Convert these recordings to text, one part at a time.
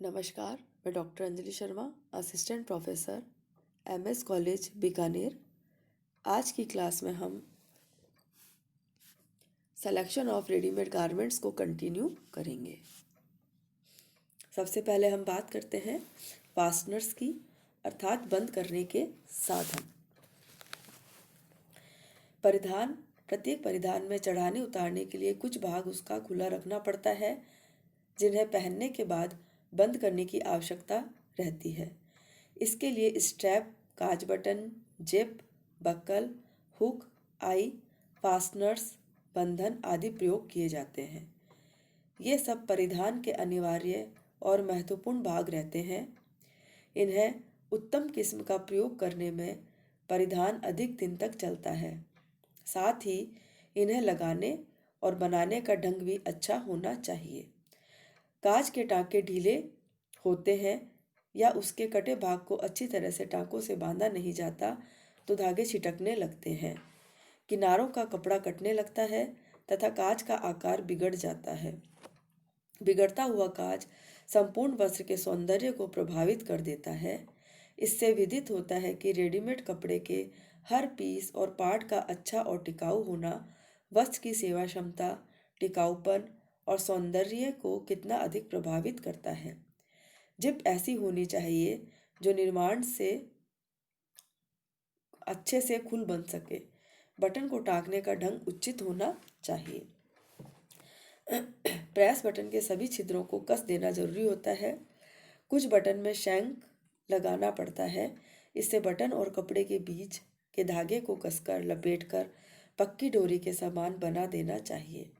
नमस्कार, मैं doctor Anjali Sharma, assistant professor MS college Bikaner. आज की क्लास में हम सिलेक्शन ऑफ रेडीमेड गारमेंट्स को कंटिन्यू करेंगे। सबसे पहले हम बात करते हैं फास्टनर्स की, अर्थात बंद करने के साधन। प्रत्येक परिधान में चढ़ाने उतारने के लिए कुछ भाग उसका खुला रखना पड़ता है, जिन्हें पहनने के बाद बंद करने की आवश्यकता रहती है। इसके लिए स्ट्रैप, काज बटन, जिप, बक्कल, हुक, आई, फास्टनर्स, बंधन आदि प्रयोग किए जाते हैं। ये सब परिधान के अनिवार्य और महत्वपूर्ण भाग रहते हैं। इन्हें उत्तम किस्म का प्रयोग करने में परिधान अधिक दिन तक चलता है। साथ ही इन्हें लगाने और बनाने का ढंग भी अच्छा होना चाहिए। काज के टाँके ढीले होते हैं या उसके कटे भाग को अच्छी तरह से टाँकों से बांधा नहीं जाता तो धागे छिटकने लगते हैं, किनारों का कपड़ा कटने लगता है तथा काज का आकार बिगड़ जाता है। बिगड़ता हुआ काज संपूर्ण वस्त्र के सौंदर्य को प्रभावित कर देता है। इससे विदित होता है कि रेडीमेड कपड़े के हर पीस और पार्ट का अच्छा और टिकाऊ होना वस्त्र की सेवा क्षमता, टिकाऊपन और सौंदर्य को कितना अधिक प्रभावित करता है। जिप ऐसी होनी चाहिए जो निर्माण से अच्छे से खुल बन सके। बटन को टाँकने का ढंग उचित होना चाहिए। प्रेस बटन के सभी छिद्रों को कस देना जरूरी होता है। कुछ बटन में शैंक लगाना पड़ता है। इससे बटन और कपड़े के बीच के धागे को कसकर लपेटकर पक्की डोरी के समान बना देना चाहिए।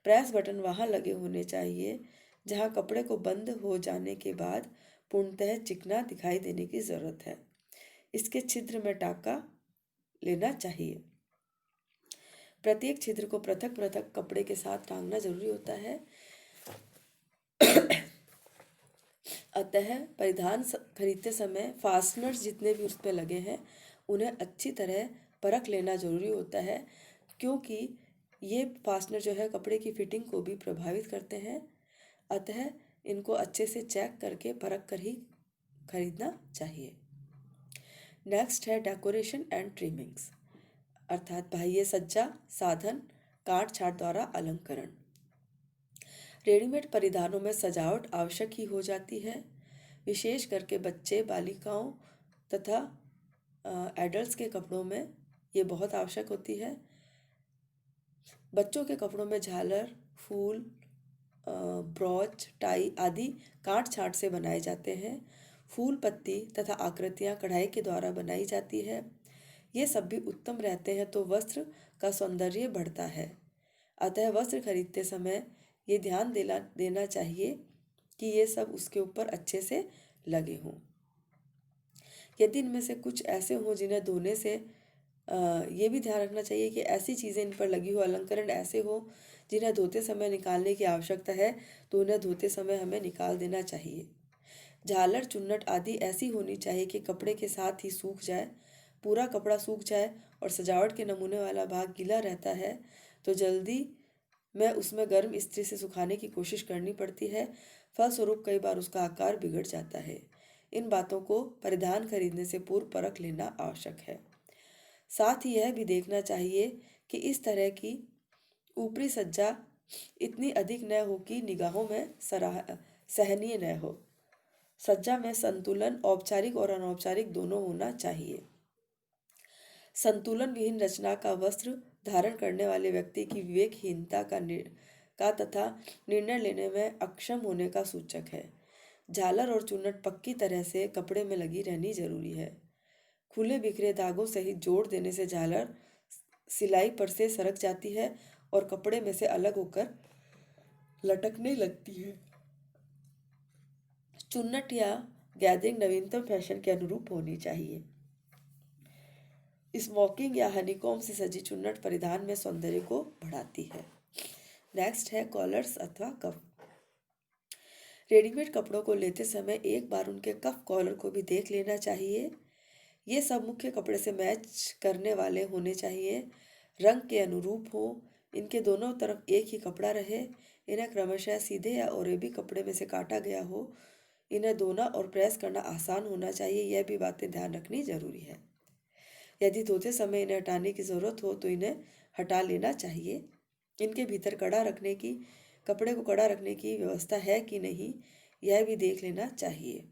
प्रेस बटन वहाँ लगे होने चाहिए जहाँ कपड़े को बंद हो जाने के बाद पूर्णतः चिकना दिखाई देने की ज़रूरत है। इसके छिद्र में टाँका लेना चाहिए। प्रत्येक छिद्र को पृथक पृथक कपड़े के साथ टांगना जरूरी होता है। अतः परिधान खरीदते समय फास्टनर्स जितने भी उस पर लगे हैं उन्हें अच्छी तरह परख लेना जरूरी होता है, क्योंकि ये फास्टनर जो है कपड़े की फिटिंग को भी प्रभावित करते हैं। अतः इनको अच्छे से चेक करके परख कर ही खरीदना चाहिए। नेक्स्ट है डेकोरेशन एंड ट्रिमिंग्स, अर्थात बाह्य सज्जा, साधन, काट छाट द्वारा अलंकरण। रेडीमेड परिधानों में सजावट आवश्यक ही हो जाती है। विशेष करके बच्चे, बालिकाओं तथा एडल्ट्स के कपड़ों में ये बहुत आवश्यक होती है। बच्चों के कपड़ों में झालर, फूल, ब्रॉच, टाई आदि काट छाट से बनाए जाते हैं। फूल, पत्ती तथा आकृतियाँ कढ़ाई के द्वारा बनाई जाती है। ये सब भी उत्तम रहते हैं तो वस्त्र का सौंदर्य बढ़ता है। अतः वस्त्र खरीदते समय ये ध्यान देना चाहिए कि ये सब उसके ऊपर अच्छे से लगे हों। यदि इनमें से कुछ ऐसे हों जिन्हें धोने से ये भी ध्यान रखना चाहिए कि ऐसी चीज़ें इन पर लगी हो, अलंकरण ऐसे हो जिन्हें धोते समय निकालने की आवश्यकता है तो उन्हें धोते समय हमें निकाल देना चाहिए। झालर, चुन्नट आदि ऐसी होनी चाहिए कि कपड़े के साथ ही सूख जाए। पूरा कपड़ा सूख जाए और सजावट के नमूने वाला भाग गीला रहता है तो जल्दी में उसमें गर्म इस्त्री से सुखाने की कोशिश करनी पड़ती है। फलस्वरूप कई बार उसका आकार बिगड़ जाता है। इन बातों को परिधान खरीदने से पूर्व परख लेना आवश्यक है। साथ ही यह भी देखना चाहिए कि इस तरह की ऊपरी सज्जा इतनी अधिक न हो कि निगाहों में सहनीय न हो। सज्जा में संतुलन औपचारिक और अनौपचारिक दोनों होना चाहिए। संतुलन विहीन रचना का वस्त्र धारण करने वाले व्यक्ति की विवेकहीनता का तथा निर्णय लेने में अक्षम होने का सूचक है। झालर और चुन्नट पक्की तरह से कपड़े में लगी रहनी जरूरी है। खुले बिखरे धागों सहित जोड़ देने से झालर सिलाई पर से सरक जाती है और कपड़े में से अलग होकर लटकने लगती है। चुन्नट या गैदरिंग नवीनतम फैशन के अनुरूप होनी चाहिए। स्मोकिंग या हनीकॉम्ब से सजी चुन्नट परिधान में सौंदर्य को बढ़ाती है। नेक्स्ट है कॉलर्स अथवा कफ। रेडीमेड कपड़ों को लेते समय एक बार उनके कफ कॉलर को भी देख लेना चाहिए। ये सब मुख्य कपड़े से मैच करने वाले होने चाहिए, रंग के अनुरूप हो, इनके दोनों तरफ एक ही कपड़ा रहे, इन्हें क्रमशः सीधे या ओरेबी कपड़े में से काटा गया हो, इन्हें धोना और प्रेस करना आसान होना चाहिए, यह भी बातें ध्यान रखनी जरूरी है। यदि धोते समय इन्हें हटाने की ज़रूरत हो तो इन्हें हटा लेना चाहिए। इनके भीतर कपड़े को कड़ा रखने की व्यवस्था है कि नहीं, यह भी देख लेना चाहिए।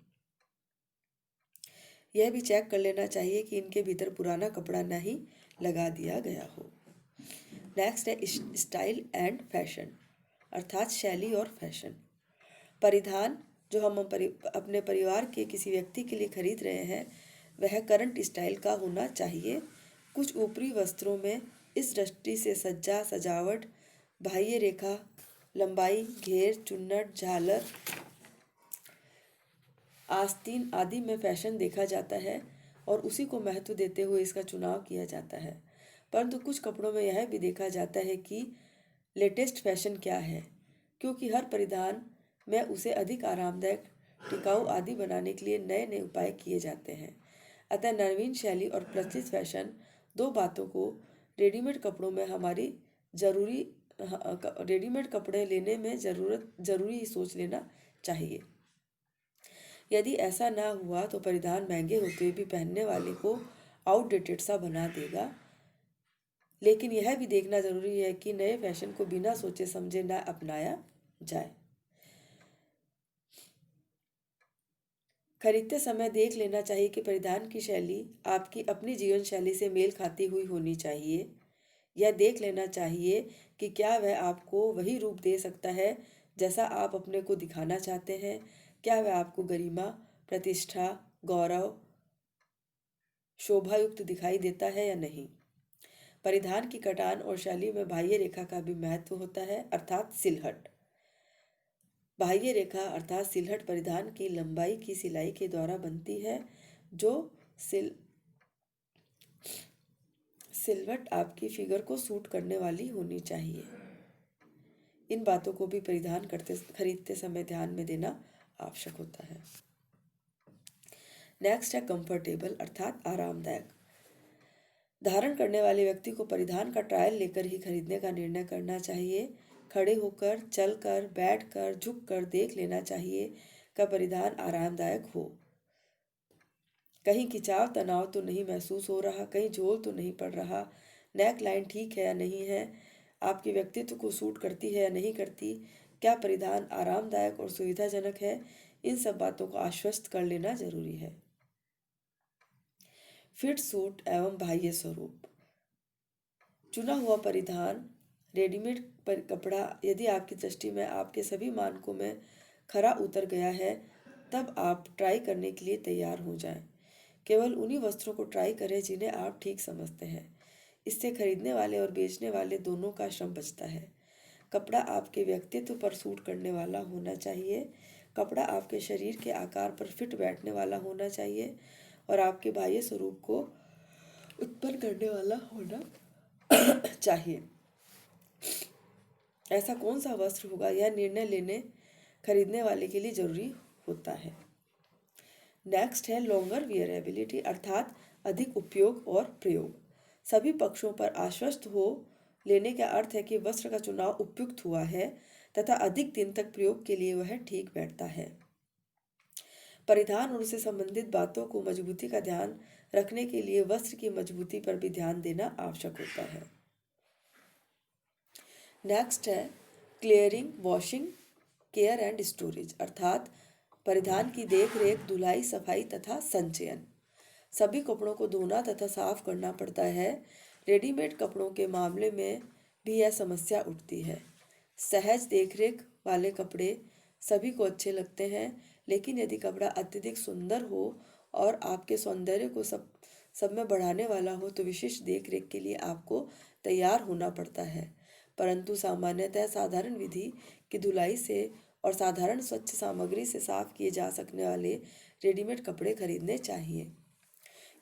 यह भी चेक कर लेना चाहिए कि इनके भीतर पुराना कपड़ा नहीं लगा दिया गया हो। नेक्स्ट है स्टाइल एंड फैशन, अर्थात शैली और फैशन। परिधान जो हम अपने परिवार के किसी व्यक्ति के लिए खरीद रहे हैं वह करंट स्टाइल का होना चाहिए। कुछ ऊपरी वस्त्रों में इस दृष्टि से सजावट, बाह्य रेखा, लंबाई, घेर, चुन्नट, झालर, आस्तीन आदि में फैशन देखा जाता है और उसी को महत्व देते हुए इसका चुनाव किया जाता है। परंतु कुछ कपड़ों में यह भी देखा जाता है कि लेटेस्ट फैशन क्या है, क्योंकि हर परिधान में उसे अधिक आरामदायक, टिकाऊ आदि बनाने के लिए नए नए उपाय किए जाते हैं। अतः नवीन शैली और प्रचलित फैशन दो बातों को रेडीमेड कपड़े लेने में जरूरी ही सोच लेना चाहिए। यदि ऐसा ना हुआ तो परिधान महंगे होते हुए भी पहनने वाले को आउटडेटेड सा बना देगा। लेकिन यह भी देखना जरूरी है कि नए फैशन को बिना सोचे समझे ना अपनाया जाए। खरीदते समय देख लेना चाहिए कि परिधान की शैली आपकी अपनी जीवन शैली से मेल खाती हुई होनी चाहिए। यह देख लेना चाहिए कि क्या वह आपको वही रूप दे सकता है जैसा आप अपने को दिखाना चाहते हैं। क्या वह आपको गरिमा, प्रतिष्ठा, गौरव, शोभायुक्त दिखाई देता है या नहीं। परिधान की कटान और शैली में बाह्य रेखा का भी महत्व होता है, अर्थात सिलहट। बाह्य रेखा अर्थात सिलहट परिधान की लंबाई की सिलाई के द्वारा बनती है। जो सिलवट आपकी फिगर को सूट करने वाली होनी चाहिए। इन बातों को भी खरीदते समय ध्यान में देना आवश्यक होता है। नेक्स्ट है कंफर्टेबल, अर्थात आरामदायक। धारण करने वाले व्यक्ति को परिधान का ट्रायल लेकर ही खरीदने का निर्णय करना चाहिए। खड़े होकर, चलकर, बैठकर, झुककर देख लेना चाहिए कि परिधान आरामदायक हो। कहीं खिंचाव तनाव तो नहीं महसूस हो रहा, कहीं झोल तो नहीं पड़ रहा, नेक लाइन ठीक है या नहीं है, आपके व्यक्तित्व को सूट करती है या नहीं करती, क्या परिधान आरामदायक और सुविधाजनक है, इन सब बातों को आश्वस्त कर लेना जरूरी है। फिट सूट एवं बाह्य स्वरूप। चुना हुआ परिधान रेडीमेड कपड़ा यदि आपकी दृष्टि में आपके सभी मानकों में खरा उतर गया है तब आप ट्राई करने के लिए तैयार हो जाएं। केवल उन्हीं वस्त्रों को ट्राई करें जिन्हें आप ठीक समझते हैं। इससे खरीदने वाले और बेचने वाले दोनों का श्रम बचता है। कपड़ा आपके व्यक्तित्व पर सूट करने वाला होना चाहिए। कपड़ा आपके शरीर के आकार पर फिट बैठने वाला होना चाहिए और आपके बाह्य स्वरूप को उत्पन्न करने वाला होना चाहिए। ऐसा कौन सा वस्त्र होगा, यह निर्णय खरीदने वाले के लिए जरूरी होता है। नेक्स्ट है लॉन्गर वियरेबिलिटी, अर्थात अधिक उपयोग और प्रयोग। सभी पक्षों पर आश्वस्त हो लेने का अर्थ है कि वस्त्र का चुनाव उपयुक्त हुआ है तथा अधिक दिन तक प्रयोग के लिए वह ठीक बैठता है। परिधान और उससे संबंधित बातों को मजबूती का ध्यान रखने के लिए वस्त्र की मजबूती पर भी ध्यान देना आवश्यक होता है। नेक्स्ट है clearing, washing, care and storage, अर्थात परिधान की देख रेख, धुलाई, सफाई तथा संचयन। सभी कपड़ों को धोना तथा साफ करना पड़ता है। रेडीमेड कपड़ों के मामले में भी यह समस्या उठती है। सहज देखरेख वाले कपड़े सभी को अच्छे लगते हैं, लेकिन यदि कपड़ा अत्यधिक सुंदर हो और आपके सौंदर्य को सब में बढ़ाने वाला हो तो विशिष्ट देखरेख के लिए आपको तैयार होना पड़ता है। परंतु सामान्यतः साधारण विधि की धुलाई से और साधारण स्वच्छ सामग्री से साफ किए जा सकने वाले रेडीमेड कपड़े खरीदने चाहिए।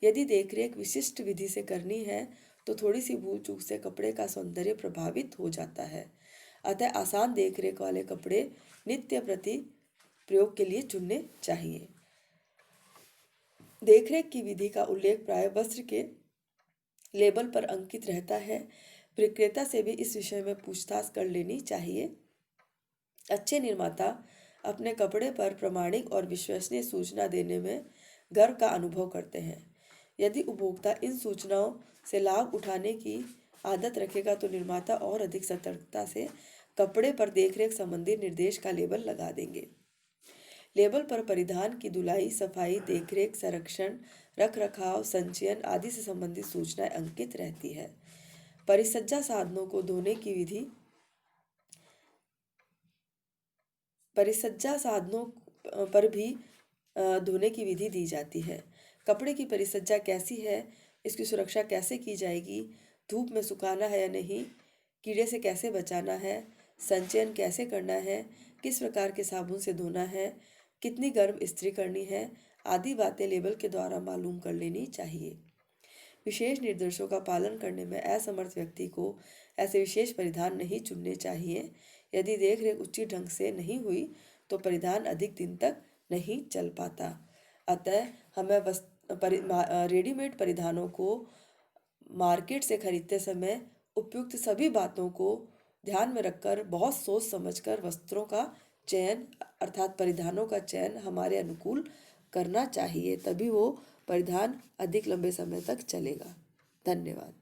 यदि देखरेख विशिष्ट विधि से करनी है तो थोड़ी सी भूल चूक से कपड़े का सौंदर्य प्रभावित हो जाता है। अतः आसान देखरेख वाले कपड़े नित्य प्रति प्रयोग के लिए चुनने चाहिए। देखरेख की विधि का उल्लेख प्राय वस्त्र के लेबल पर अंकित रहता है। विक्रेता से भी इस विषय में पूछताछ कर लेनी चाहिए। अच्छे निर्माता अपने कपड़े पर प्रामाणिक और विश्वसनीय सूचना देने में गर्व का अनुभव करते हैं। यदि उपभोक्ता इन सूचनाओं से लाभ उठाने की आदत रखेगा तो निर्माता और अधिक सतर्कता से कपड़े पर देखरेख संबंधी निर्देश का लेबल लगा देंगे। लेबल पर परिधान की धुलाई, सफाई, देखरेख, संरक्षण, रखरखाव, संचयन आदि से संबंधित सूचनाएं अंकित रहती है। परिसज्जा साधनों को धोने की विधि परिसज्जा साधनों पर भी धोने की विधि दी जाती है। कपड़े की परिसज्जा कैसी है, इसकी सुरक्षा कैसे की जाएगी, धूप में सुखाना है या नहीं, कीड़े से कैसे बचाना है, संचयन कैसे करना है, किस प्रकार के साबुन से धोना है, कितनी गर्म इस्त्री करनी है आदि बातें लेबल के द्वारा मालूम कर लेनी चाहिए। विशेष निर्देशों का पालन करने में असमर्थ व्यक्ति को ऐसे विशेष परिधान नहीं चुनने चाहिए। यदि देखरेख उचित ढंग से नहीं हुई तो परिधान अधिक दिन तक नहीं चल पाता। अतः हमें रेडीमेड परिधानों को मार्केट से खरीदते समय उपयुक्त सभी बातों को ध्यान में रखकर बहुत सोच समझकर वस्त्रों का चयन अर्थात परिधानों का चयन हमारे अनुकूल करना चाहिए, तभी वो परिधान अधिक लंबे समय तक चलेगा। धन्यवाद।